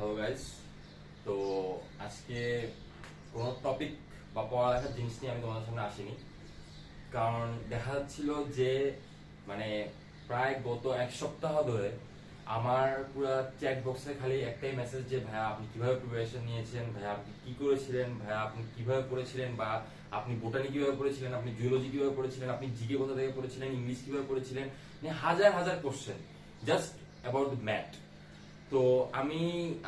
Hello guys. তো আজকে কোনো টপিক বা পড়ালেখার জিনিস নিয়ে আমি তোমাদের সামনে আসিনি, কারণ দেখা যাচ্ছিল যে মানে প্রায় গত এক সপ্তাহ ধরে আমার পুরো চ্যাট বক্সে খালি একটাই মেসেজ যে ভাইয়া আপনি কিভাবে প্রিপারেশন নিয়েছেন, ভাইয়া আপনি কি করেছিলেন, ভাইয়া আপনি কিভাবে পড়েছিলেন, বা আপনি বোটানি কিভাবে পড়েছিলেন, আপনি জিওলজি কিভাবে পড়েছিলেন, আপনি জিকে কোথা থেকে পড়েছিলেন, ইংলিশ কিভাবে পড়েছিলেন, মানে হাজার হাজার কোশ্চেন জাস্ট অ্যাবাউট ম্যাথ। তো আমি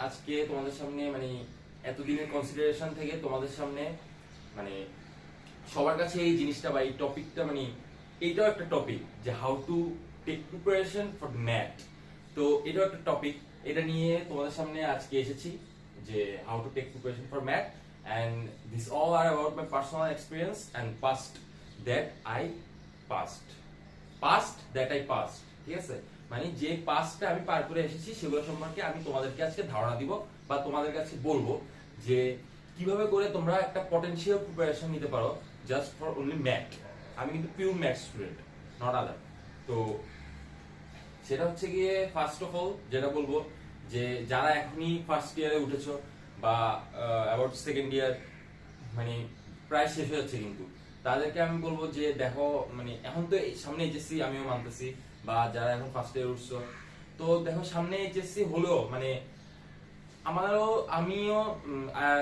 আজকে তোমাদের সামনে মানে এতদিনের কনসিডারেশন থেকে তোমাদের সামনে মানে সবার কাছে এই জিনিসটা বা এই টপিকটা মানে এইটাও একটা টপিক যে how to take preparation for math. তো এটাও একটা টপিক, এটা নিয়ে তোমাদের সামনে আজকে এসেছি যে how to take preparation for math, and this all are about my personal experience and past that I passed, ঠিক আছে? মানে যে পাস্টটা আমি পার করে এসেছি সেগুলো সম্পর্কে আমি তোমাদেরকে আজকে ধারণা দিব বা তোমাদের কাছে বলবো যে কিভাবে করে তোমরা একটা পটেনশিয়াল প্রিপারেশন নিতে পারো জাস্ট ফর অনলি ম্যাথ। আমি কিন্তু পিওর ম্যাথ স্টুডেন্ট, নট আদার। তো সেটা হচ্ছে গিয়ে ফার্স্ট অফ অল যেটা বলবো যে যারা এখনই ফার্স্ট ইয়ারে উঠেছো বা অ্যাবাউট সেকেন্ড ইয়ার মানে প্রায় শেষ হয়ে যাচ্ছে, কিন্তু তাদেরকে আমি বলবো যে দেখো মানে এখন তো সামনে এইচএসসি আমিও মানতেছি, বা যারা এখন ফার্স্ট ইয়ার উঠছো তো দেখো সামনে এইচএসসি হলো মানে আমারও আমিও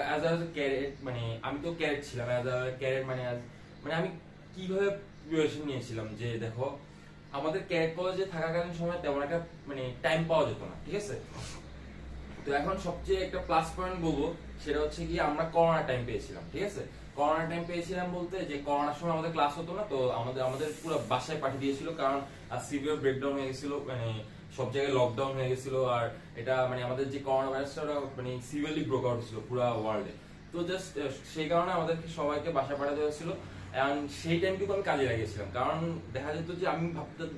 অ্যাজ আ ক্যারেট মানে আমি তো ক্যারেট ছিলাম, অ্যাজ আ ক্যারেট মানে মানে আমি কিভাবে প্রিপারেশন নিয়েছিলাম যে দেখো আমাদের ক্যারেট কলেজে থাকাকালীন সময় তেমন একটা মানে টাইম পাওয়া যেত না, ঠিক আছে? তো এখন সবচেয়ে একটা প্লাস পয়েন্ট বলবো সেটা হচ্ছে কি আমরা করোনা টাইম পেয়েছিলাম, ঠিক আছে? করোনা টাইম পেয়েছিলাম বলতে যে করোনার সময় আমাদের ক্লাস হতো না, তো আমাদের আমাদের পুরো বাসায় পাঠিয়ে দিয়েছিল, কারণ সিভিয়ার ব্রেকডাউন হয়ে গেছিল, মানে সব জায়গায় লকডাউন হয়ে গেছিল। আর এটা মানে আমাদের যে করোনা ভাইরাসটা মানে সিভিয়ারলি ব্রোক আউট ছিল পুরো ওয়ার্ল্ডে। তো জাস্ট সেই কারণে আমাদেরকে সবাইকে বাসায় পাঠাতে হয়েছিল, এন্ড সেই টাইমটুকু আমি কাজে লাগিয়েছিলাম, কারণ দেখা যেত যে আমি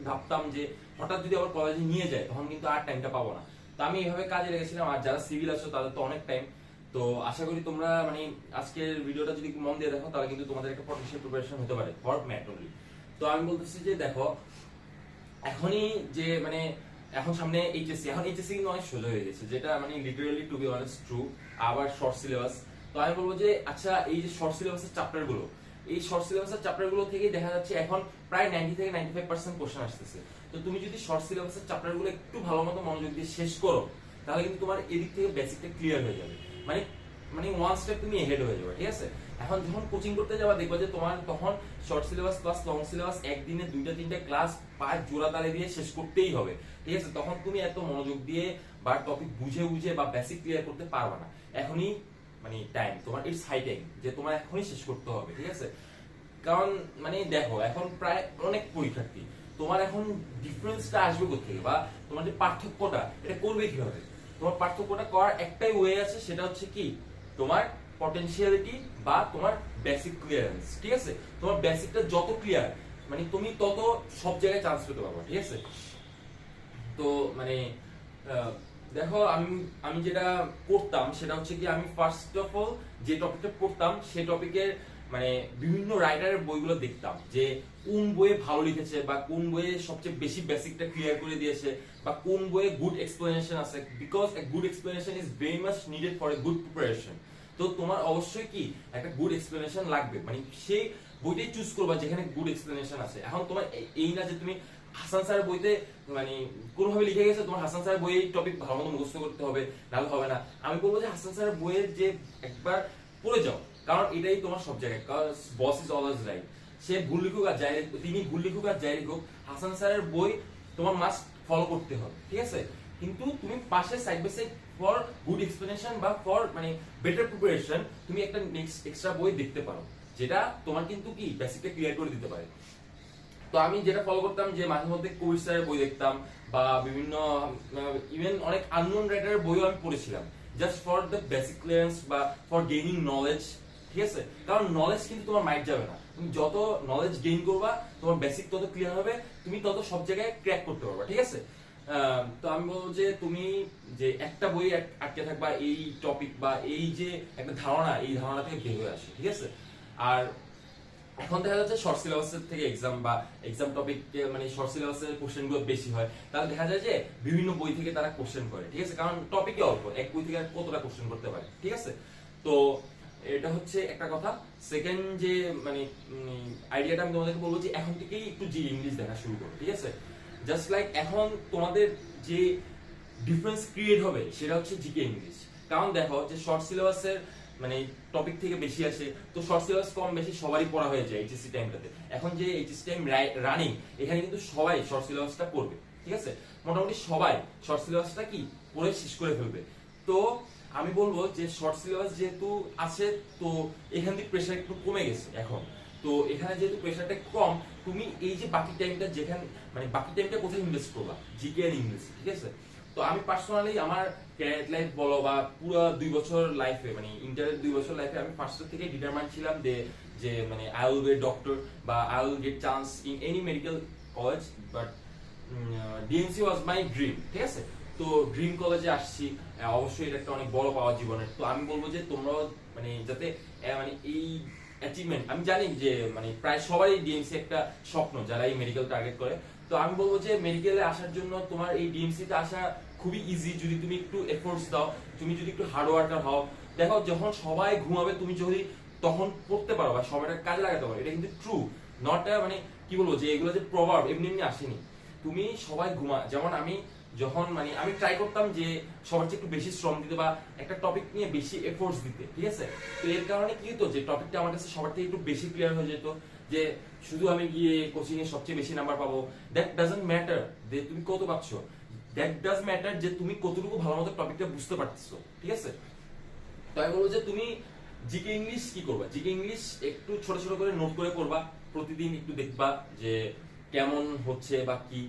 ভাবতাম যে হঠাৎ যদি আবার কলেজে নিয়ে যায় তখন কিন্তু আর টাইমটা পাবো না। তো আমি এইভাবে কাজে লেগেছিলাম। আর যারা সিভিল আছো তাদের তো অনেক টাইম। তো আশা করি তোমরা মানে আজকের ভিডিওটা যদি মন দিয়ে দেখো তাহলে কিন্তু তোমাদের একটা পটেনশিয়াল প্রিপারেশন হতে পারে ফর ম্যাথ অনলি। তো আমি বলতেছি যে দেখো এখনই যে মানে এখন সামনে এইচএসসি, এখন এইচএসসি কিন্তু অনেক সোজা হয়ে গেছে, যেটা মানে literally to be honest true. আবার শর্ট সিলেবাস। তো আমি বলবো যে আচ্ছা এই যে শর্ট সিলেবাসের চ্যাপ্টার গুলো, এই শর্ট সিলেবাসের চ্যাপ্টার গুলো থেকে দেখা যাচ্ছে এখন প্রায় 90 থেকে 95% কোশ্চেন আসতেছে। তো তুমি যদি শর্ট সিলেবাসের চ্যাপ্টার গুলো একটু ভালো মতো মনোযোগ দিয়ে শেষ করো তাহলে কিন্তু তোমার এদিক থেকে বেসিকটা ক্লিয়ার হয়ে যাবে, মানে মানে ওয়ান স্টেপ তুমি হেড হয়ে যাবে, ঠিক আছে? এখন যখন কোচিং করতে যাবা দেখবা যে তোমার তখন short syllabus plus long syllabus একদিনে দুইটা তিনটা ক্লাস পাঁচ জোড়া তালে দিয়ে শেষ করতেই হবে, ঠিক আছে? তখন তুমি এত মনোযোগ দিয়ে বা টপিক বুঝে বুঝে বা বেসিক ক্লিয়ার করতে পারবে না। এখনই মানে টাইম তোমার, ইটস হাই টাইম যে তোমার এখনই শেষ করতে হবে, ঠিক আছে? কারণ মানে দেখো এখন প্রায় অনেক পরীক্ষার্থী, তোমার এখন ডিফারেন্সটা আসবে কোথেকে বা তোমার যে পার্থক্যটা এটা করবে কিভাবে? তোমার পার্থক্যটা করার একটাই ওয়ে আছে, সেটা হচ্ছে কি তোমার পটেনশিয়ালিটি বা তোমার বেসিক ক্লিয়ারেন্স, ঠিক আছে? তোমার বেসিকটা যত ক্লিয়ার মানে তুমি তত সব জায়গায় চান্স পেতে পারবে, ঠিক আছে? তো মানে দেখো আমি আমি যেটা করতাম সেটা হচ্ছে কি আমি ফার্স্ট অফ অল যে টপিকটা পড়তাম সেই টপিকের মানে বিভিন্ন রাইটারের বইগুলো দেখতাম যে কোন বইয়ে ভালো লিখেছে বা কোন বইয়ে সবচেয়ে বেশি বেসিকটা ক্লিয়ার করে দিয়েছে বা কোন বইয়ে গুড এক্সপ্লেনেশন আছে, because a good explanation is very much needed for a good preparation. তো তোমার অবশ্যই কি একটা গুড এক্সপ্লেনেশন লাগবে, মানে সেই বইটাই চুজ করবা যেখানে গুড এক্সপ্লেনেশন আছে। এখন তোমার এই না যে তুমি হাসান স্যারের বইতে মানে কোনোভাবে লিখে গেছে তোমার হাসান স্যারের বইয়ের টপিক ভালো মতো মুখস্থ করতে হবে, নাহলে হবে না। আমি বলবো যে হাসান স্যারের বইয়ের যে একবার পড়ে যাও, কারণ এটাই তোমার সব জায়গায়, বস ইজ অলওয়েজ রাইট। সে ভুল লিখুক আর যাই তিনি ভুল লিখুক আর যাই লিখুক, হাসান স্যারের বই তোমার মাস্ট ফলো করতে হবে, ঠিক আছে? কিন্তু তুমি পাশে side by side for good explanation বা ফর মানে বেটার প্রিপারেশন তুমি একটা নেক্সট এক্সট্রা বই দেখতে পারো, যেটা তোমার কিন্তু কি বেসিকটা ক্লিয়ার করে দিতে পারে। তো আমি যেটা ফলো করতাম যে মাঝে মধ্যে কবির স্যারের বই দেখতাম বা বিভিন্ন ইভেন অনেক আননোন রাইটারের বইও আমি পড়েছিলাম, just for the basic clearance বা ফর গেইনিং নলেজ, ঠিক আছে? কারণ নলেজ কিন্তু তোমার মাইন্ড যাবে না, তুমি যত নলেজ গেইন করবা তোমার বেসিক তত ক্লিয়ার হবে, তুমি তত সব জায়গায় ক্র্যাক করতে পারবা, ঠিক আছে? তো আমি বলবো যে তুমি যে একটা বই আটকে থাকবা এই টপিক বা এই যে একটা ধারণা, এই ধারণা থেকে বের হয়ে আসে, ঠিক আছে? আর এখন দেখা যাচ্ছে শর্ট সিলেবাসের থেকে এক্সাম বা এক্সাম টপিক মানে শর্ট সিলেবাসের কোশ্চেন গুলো বেশি হয়, তাহলে দেখা যায় যে বিভিন্ন বই থেকে তারা কোশ্চেন করে, ঠিক আছে, কারণ টপিকে অল্প, এক বই থেকে কতটা কোশ্চেন করতে পারে, ঠিক আছে। তো এটা হচ্ছে একটা কথা। সেকেন্ড যে মানে আইডিয়াটা আমি তোমাদেরকে বলবো যে এখন থেকেই একটু জি ইংলিশ দেখা শুরু করো, ঠিক আছে। জাস্ট লাইক এখন তোমাদের যে ডিফারেন্স ক্রিয়েট হবে সেটা হচ্ছে জিকে ইংলিশ। কারণ দেখো যে শর্ট সিলেবাসের মানে টপিক থেকে বেশি আসে, তো শর্ট সিলেবাস কম বেশি সবারই পড়া হয়ে যায় এইচএসসি টাইমটাতে। এখন যে এইচএসসি টাইম রানিং, এখানে কিন্তু সবাই শর্ট সিলেবাসটা পড়বে, ঠিক আছে, মোটামুটি সবাই শর্ট সিলেবাসটা কি পড়ে শেষ করে ফেলবে। তো আমি বলবো যে শর্ট সিলেবাস যেহেতু আছে, তো এখান থেকে প্রেশার একটু কমে গেছে এখন। তো এখানে যেহেতু প্রেশারটা কম, তুমি এই যে বাকি টাইমটা যেখানে মানে বাকি টাইমটা কোথায় ইনভেস্ট করবা, জিকে আর ইংলিশ, ঠিক আছে। তো আমি পার্সোনালি আমার ক্যারিয়ার লাইফ বলো বা পুরো 2 বছর লাইফে মানে ইন্টারের 2 বছর লাইফে আমি ফার্স্ট থেকে ডিটারমাইন ছিলাম যে মানে আই উইল বি ডক্টর বা I will get chance in any medical college, but DMC was my dream, ঠিক আছে। তো ড্রিম কলেজে আসছি, অবশ্যই এটা একটা অনেক বড় পাওয়া জীবনের। তো আমি বলবো যে তোমরাও মানে যাতে মানে এই অ্যাচিভমেন্ট, আমি জানি যে মানে প্রায় সবারই ডিএমসি একটা স্বপ্ন যারা এই মেডিকেল টার্গেট করে। তো আমি বলবো যে মেডিকেলে আসার জন্য তোমার এই ডিএমসি তে আসা খুবই ইজি, যদি তুমি একটু এফোর্টস দাও, তুমি যদি একটু হার্ড ওয়ার্কার হও। দেখো যখন সবাই ঘুমাবে তুমি যদি তখন পড়তে পারো বা সময়টা কাজে লাগাতে পারো, এটা কিন্তু ট্রু, নট মানে কি বলবো যে এগুলো যে প্রভাব এমনি এমনি আসেনি। তুমি সবাই যেমন আমি যখন মানে আমি ট্রাই করতাম যে সবার চেয়ে একটু বেশি শ্রম দিতে বা একটা টপিক নিয়ে বেশি এফোর্টস দিতে, ঠিক আছে। তো এর কারণে কি হতো যে টপিকটা আমার কাছে সবার থেকে একটু বেশি ক্লিয়ার হয়ে যেত, যে শুধু আমি গিয়ে কোচিং এ সবচেয়ে বেশি নাম্বার পাবো, দ্যাট ডাজন্ট ম্যাটার যে তুমি কত পাচ্ছ, দ্যাট ডাজ ম্যাটার যে তুমি কতটুকু ভালো মতো টপিকটা বুঝতে পারতেছো, ঠিক আছে। তো আমি বলবো যে তুমি জিকে ইংলিশ কি করবা, জিকে ইংলিশ একটু ছোট ছোট করে নোট করে করবা, প্রতিদিন একটু দেখবা যে কেমন হচ্ছে বা কি।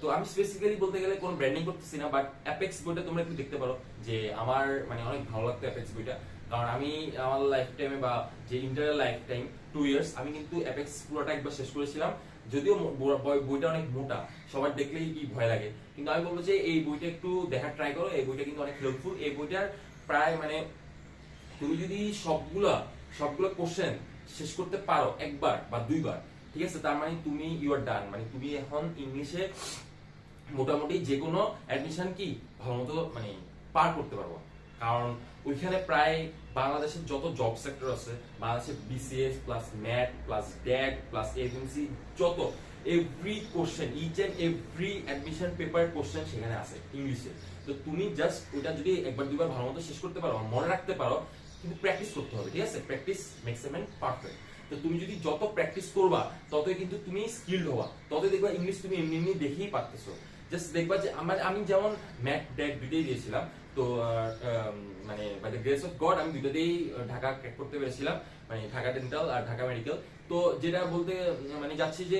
তো আমি স্পেসিফিক্যালি বলতে গেলে কোনো ব্র্যান্ডিং করতেছি না, বাট অ্যাপেক্স বইটা তোমরা একটু দেখতে পারো, যে আমার মানে অনেক ভালো লাগতো অ্যাপেক্স বইটা। কারণ আমি আমার লাইফ টাইমে বা যে ইন্টার লাইফ টাইম 2 ইয়ার্স আমি কিন্তু অ্যাপেক্স পুরোটা একবার শেষ করেছিলাম। যদিও বইটা অনেক মোটা, সবার দেখলেই কি ভয় লাগে, কিন্তু আমি বলবো যে এই বইটা একটু দেখার ট্রাই করো, এই বইটা কিন্তু অনেক হেল্পফুল। এই বইটার প্রায় মানে তুমি যদি সবগুলো কোশ্চেন শেষ করতে পারো একবার বা দুইবার, ঠিক আছে, তার মানে তুমি ইউ আর ডান, মানে তুমি এখন ইংলিশে মোটামুটি যে কোনো অ্যাডমিশন কি ভালো মতো মানে পার করতে পারবো। কারণ ওইখানে প্রায় বাংলাদেশের যত জব সেক্টর আছে, বাংলাদেশের BCS plus MAT plus DAG plus agency যত every question, each and every admission paper question সেখানে আছে ইংলিশে। তো তুমি জাস্ট ওইটা যদি একবার দুইবার ভালো মতো শেষ করতে পারো, মনে রাখতে পারো, কিন্তু প্র্যাকটিস করতে হবে, ঠিক আছে, practice makes a man perfect. তো তুমি যদি যত প্র্যাকটিস করবা ততই কিন্তু তুমি স্কিলড হবা, ততই দেখবা ইংলিশ তুমি এমনি এমনি দেখেই পারতেছো। জাস্ট দেখবা যে আমি যেমন ম্যাথ ড্যাগ দুইটাই দিয়েছিলাম, তো মানে by the grace of God আমি দুইটাতেই ঢাকা ক্র্যাক করতে পেরেছিলাম, মানে ঢাকা ডেন্টাল আর ঢাকা মেডিকেল। তো যেটা বলতে মানে যাচ্ছি যে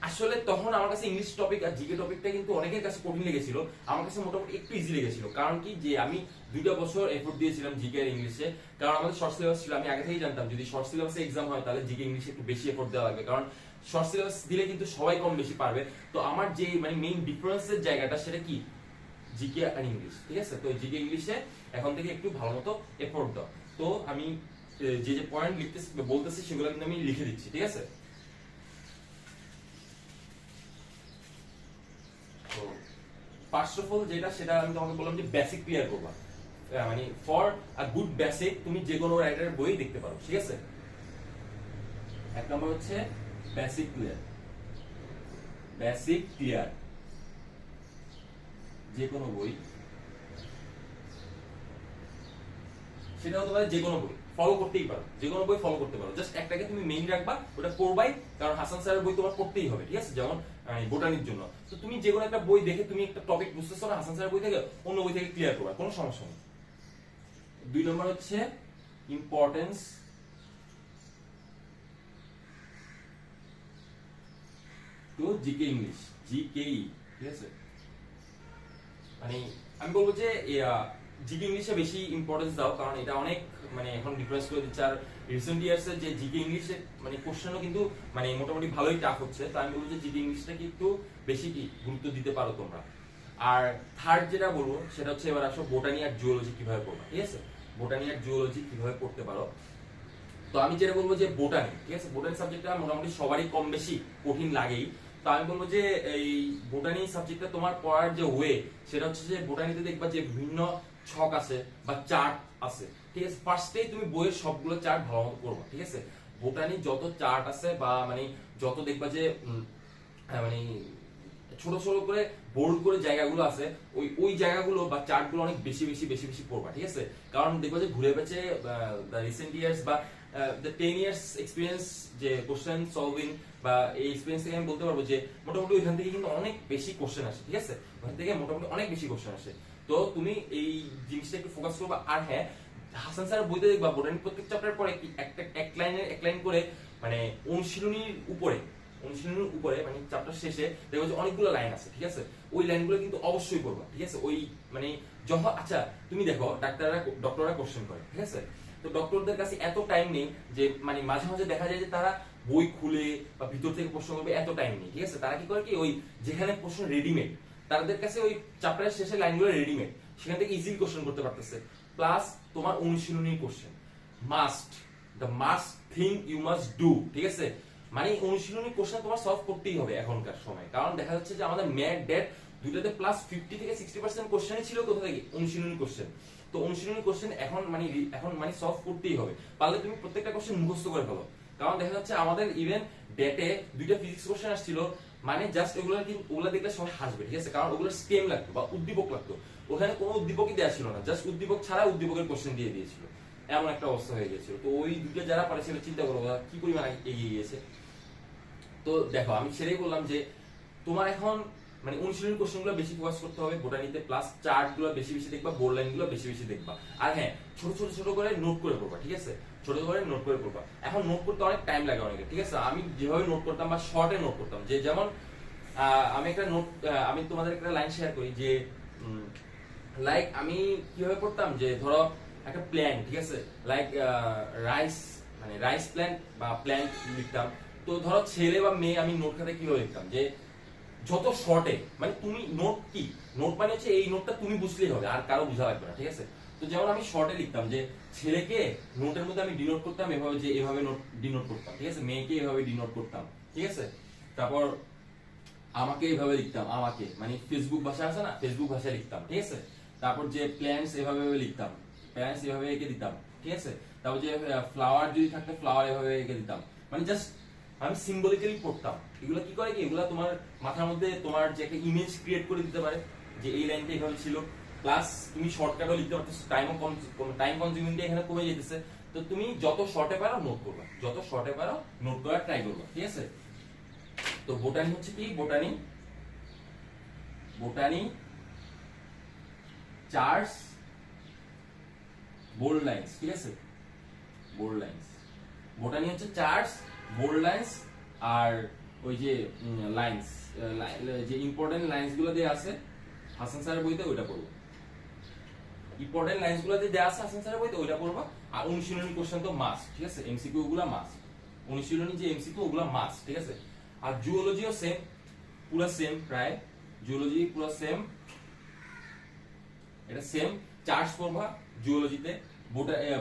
আসলে তখন আমার কাছে ইংলিশ টপিক আর জিকে টপিকটা কিন্তু অনেকের কাছে কঠিন লেগেছিল, আমার কাছে মোটামুটি একটু ইজি লেগেছিল। কারণ কি যে আমি 2টা বছর এফোর্ট দিয়েছিলাম জিকে আর ইংলিশে, কারণ আমাদের শর্ট সিলেবাস ছিল। আমি আগে থেকেই জানতাম যদি শর্ট সিলেবাসে এক্সাম হয় তাহলে জিকে ইংলিশে একটু বেশি এফোর্ট দেওয়া লাগবে, কারণ শর্ট সিলেবাস দিলে কিন্তু সবাই কম বেশি পারবে। তো আমার যে মানে মেইন ডিফারেন্সের জায়গাটা সেটা কি, জিকে আর ইংলিশ, ঠিক আছে। তো জিকে ইংলিশে এখন থেকে একটু ভালো মতো এফোর্ট দাও। তো আমি যে যে পয়েন্ট লিখতেছি বলতেছি সেগুলো কিন্তু আমি লিখে দিচ্ছি, ঠিক আছে। তো ফার্স্ট অফ অল যেটা সেটা আমি তোমাকে বললাম যে বেসিক ক্লিয়ার করবা, মানে ফর আ গুড বেসিক তুমি যে কোনো রাইটারের বই দেখতে পারো, ঠিক আছে। এক নম্বর হচ্ছে বেসিক ক্লিয়ার, বেসিক ক্লিয়ার যে কোনো বই, সেটা হতে পারে যে কোনো বই ফলো করতেই পারো, যে কোনো বই ফলো করতে পারো, জাস্ট একটাকে তুমি মেইন রাখবা, ওটা পড়বাই, কারণ হাসান স্যারের বই তোমার পড়তেই হবে, ঠিক আছে। যেমন বোটানির জন্য তো তুমি যে কোনো একটা বই দেখে তুমি একটা টপিক বুঝতেছো না হাসান স্যারের বই থেকে, অন্য বই থেকে ক্লিয়ার করবা, কোনো সমস্যা নেই। 2 নম্বর হচ্ছে importance two GK English, GKE, ঠিক আছে। মানে আমি বলবো যে জিকে ইংলিশে বেশি ইম্পর্টেন্স দাও, কারণ এটা অনেক মানে এখন ডিফারেন্স করে দিচ্ছে। আর রিসেন্ট ইয়ার্স এর যে জিকে ইংলিশে মানে কোশ্চেনও কিন্তু মানে মোটামুটি ভালোই টাফ হচ্ছে। তো আমি বলবো যে জিকে ইংলিশটাকে একটু বেশি কি গুরুত্ব দিতে পারো তোমরা। আর থার্ড যেটা বলবো সেটা হচ্ছে এবার আসো বোটানি আর জুওলজি কিভাবে পড়বা, ঠিক আছে। বোটানি আর জুওলজি কিভাবে পড়তে পারো। তো আমি যেটা বলবো যে বোটানি, ঠিক আছে, বোটানি সাবজেক্টটা মোটামুটি সবারই কম বেশি কঠিন লাগেই। তো আমি বলবো যে এই বোটানি সাবজেক্টটা তোমার পড়ার যে ওয়ে, সেটা হচ্ছে যে বোটানিতে দেখবা যে বিভিন্ন ছক আছে বা চার্ট আছে, ঠিক আছে। ফার্স্টেই তুমি বইয়ের সবগুলো চার্ট ভালো মতো করবা, ঠিক আছে। বোটানি যত চার্ট আছে বা মানে যত দেখবা যে মানে ছোট ছোট করে বোল্ড করে জায়গাগুলো আছে, ওই ওই জায়গাগুলো বা চার্টগুলো অনেক বেশি বেশি বেশি বেশি পড়বা, ঠিক আছে। কারণ দেখবা যে ঘুরে পেঁচে দ্য রিসেন্ট ইয়ার্স বা দ্য 10 ইয়ার্স এক্সপিরিয়েন্স যে কোশ্চেন সলভিং বা এই এক্সপিরিয়েন্স থেকে আমি বলতে পারবো যে মোটামুটি ওইখান থেকে কিন্তু অনেক বেশি কোশ্চেন আসে, ঠিক আছে। ওখান থেকে মোটামুটি অনেক বেশি কোশ্চেন আসে। তো তুমি এই জিনিসটা একটু ফোকাস করবা। আর হ্যাঁ, হাসান স্যারের বইতে দেখবা বোটানি প্রত্যেক চ্যাপ্টার পরে একটা এক লাইন করে মানে অনুশীলনীর উপরে মানে চ্যাপ্টার শেষে দেখবে যে অনেকগুলো লাইন আছে, ঠিক আছে। ওই লাইনগুলো কিন্তু অবশ্যই পড়বা, ঠিক আছে। ওই মানে যখন আচ্ছা তুমি দেখো ডক্টররা কোশ্চেন করে, ঠিক আছে। তো ডক্টরদের কাছে এত টাইম নেই যে মানে মাঝে মাঝে দেখা যায় যে তারা বই খুলে বা ভিতর থেকে প্রশ্ন করবে, এত টাইম নেই, ঠিক আছে। তারা কি করে কি ওই যেখানে প্রশ্ন রেডিমেড, তাদের কাছে ওই চ্যাপ্টারের শেষে লাইনগুলো রেডিমেড, সেখান থেকে ইজিলি কোশ্চেন করতে পারতেছে। প্লাস তোমার অনুশীলনী question must, the must thing you must do, ঠিক আছে। মানে অনুশীলনী কোশ্চেন তোমার সলভ করতেই হবে এখনকার সময়। কারণ দেখা যাচ্ছে যে আমাদের ম্যাথ ডেট দুইটাতে প্লাস 50 থেকে 60% কোশ্চেনই ছিল কোথা থেকে, অনুশীলনী কোশ্চেন। তো অনুশীলনী কোশ্চেন এখন মানে সলভ করতেই হবে। পারলে তুমি প্রত্যেকটা কোশ্চেন মুখস্থ করে ফেলো। কারণ দেখা যাচ্ছে আমাদের ইভেন ডেটে দুইটা ফিজিক্স কোশ্চেন আসছিল, মানে জাস্ট ওগুলো দেখলে সবাই হাসবে, ঠিক আছে। কারণ ওগুলো স্টেম লাগতো বা উদ্দীপক লাগতো, ওখানে কোনো উদ্দীপকই দেওয়া ছিল না, জাস্ট উদ্দীপক ছাড়া উদ্দীপকের কোশ্চেন দিয়ে দিয়েছিল। এমন একটা অবস্থা হয়ে গেছিল। তো ওই দুইটা যারা পারেছিল চিন্তা করো ওরা কি পরিমাণ এগিয়ে গিয়েছে। তো দেখো আমি সেটাই বললাম যে তোমার এখন মানে অনুশীলনী কোশ্চেনগুলো বেশি ফোকাস করতে হবে বোটানিতে, প্লাস চার্টগুলো বেশি বেশি দেখবা, বোর্ড লাইনগুলো বেশি বেশি দেখবা। আর হ্যাঁ, ছোট ছোট ছোট করে নোট করে পড়বা, ঠিক আছে। ছোট করে নোট করে পড়বা। এখন নোট করতে অনেক টাইম লাগে অনেকে, ঠিক আছে। আমি যেভাবে নোট করতাম বা শর্টে নোট করতাম, যে যেমন আমি একটা নোট আমি তোমাদের একটা লাইন শেয়ার করি যে লাইক আমি কিভাবে পড়তাম, যে ধরো একটা প্ল্যান, ঠিক আছে, লাইক রাইস প্ল্যান্ট বা প্ল্যান্ট লিখতাম। তো ধরো ছেলে বা মেয়ে আমি নোট খাতে কিভাবে লিখতাম, যে যত শর্টে, মানে তুমি নোট কি, নোট মানে হচ্ছে এই নোটটা তুমি বুঝলেই হবে, আর কারো বোঝা লাগবে না, ঠিক আছে। তো যেমন আমি শর্টে লিখতাম যে ছেলেকে নোটের মধ্যে আমি ডিনোট করতাম এভাবে, যে এভাবে নোট ডিনোট করতাম, ঠিক আছে। মেয়েকে এভাবে ডিনোট করতাম, ঠিক আছে। তারপর আমাকে এভাবে লিখতাম, আমাকে মানে ফেসবুক ভাষা আছে না, ফেসবুক ভাষায় লিখতাম, ঠিক আছে। তারপর যে প্ল্যান্টস এভাবে লিখতাম, প্ল্যান্টস এভাবে এঁকে দিতাম, ঠিক আছে। তারপর যে ফ্লাওয়ার যদি থাকতো ফ্লাওয়ার এভাবে এঁকে দিতাম, মানে জাস্ট আমি সিম্বলিক্যালি পড়তাম। এগুলো কি করে কি, এগুলো তোমার মাথার মধ্যে তোমার যে একটা ইমেজ ক্রিয়েট করে দিতে পারে যে এই লাইনটা এভাবে ছিল। প্লাস তুমি শর্টকাটও লিখতে পারতেছো, টাইম কনজিউমিংটা এখানে কমে যেতেছে। তো তুমি যত শর্টে পারো নোট করবা, যত শর্টে পারো নোট করার ট্রাই করবা, ঠিক আছে। তো বোটানি হচ্ছে কি, বোটানি চার্টস বোল্ড লাইন্স, ঠিক আছে। বোল্ড লাইন্স, বোটানি হচ্ছে চার্টস বোল্ড লাইন্স আর ওই যে লাইন্স, যে ইম্পর্টেন্ট লাইন্স গুলো দিয়ে আছে হাসান স্যারের বইতে ওইটা পড়বো। ইম্পর্টেন্ট লাইন্স গুলো দিয়ে দেওয়া আছে হাসান স্যারের বইতে ওইটা পড়বো। আর অনুশীলনী কোশ্চেন তো মাস্ট, ঠিক আছে। এমসিকিউ গুলো মাস্ট, অনুশীলনী যে এমসিকিউ ওগুলো মাস্ট, ঠিক আছে। আর জুওলজিও সেম, পুরো সেম, প্রায় জুওলজি পুরো সেম, এটা সেম। চার্টস পড়বা জুওলজিতে,